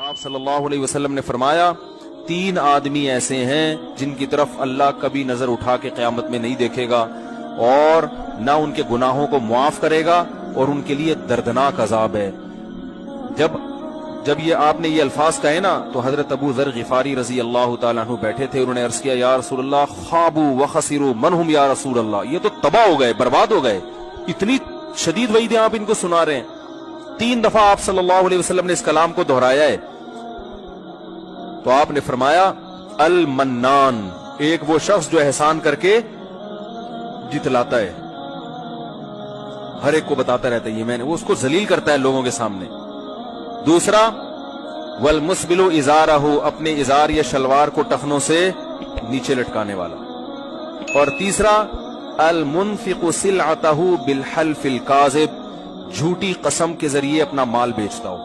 آپ صلی اللہ علیہ وسلم نے فرمایا 3 آدمی ایسے ہیں جن کی طرف اللہ کبھی نظر اٹھا کے قیامت میں نہیں دیکھے گا اور نہ ان کے گناہوں کو معاف کرے گا اور ان کے لیے دردناک عذاب ہے۔ جب یہ آپ نے یہ الفاظ کہے نا تو حضرت ابو ذر غفاری رضی اللہ تعالیٰ عنہ بیٹھے تھے، انہوں نے عرض کیا یا رسول اللہ خابوا وخسروا من ہم یا رسول اللہ، یہ تو تباہ ہو گئے، برباد ہو گئے، اتنی شدید وعیدیں آپ ان کو سنا رہے ہیں۔ 3 دفعہ آپ صلی اللہ علیہ وسلم نے اس کلام کو دہرایا ہے تو آپ نے فرمایا المنان، ایک وہ شخص جو احسان کر کے جتلاتا ہے، ہر ایک کو بتاتا رہتا ہے یہ میں نے، وہ اس کو ذلیل کرتا ہے لوگوں کے سامنے۔ دوسرا والمسبل ازارہ، اپنے ازار یا شلوار کو ٹخنوں سے نیچے لٹکانے والا۔ اور تیسرا المنفق سلعتہ بالحلف الکاذب، جھوٹی قسم کے ذریعے اپنا مال بیچتا ہو۔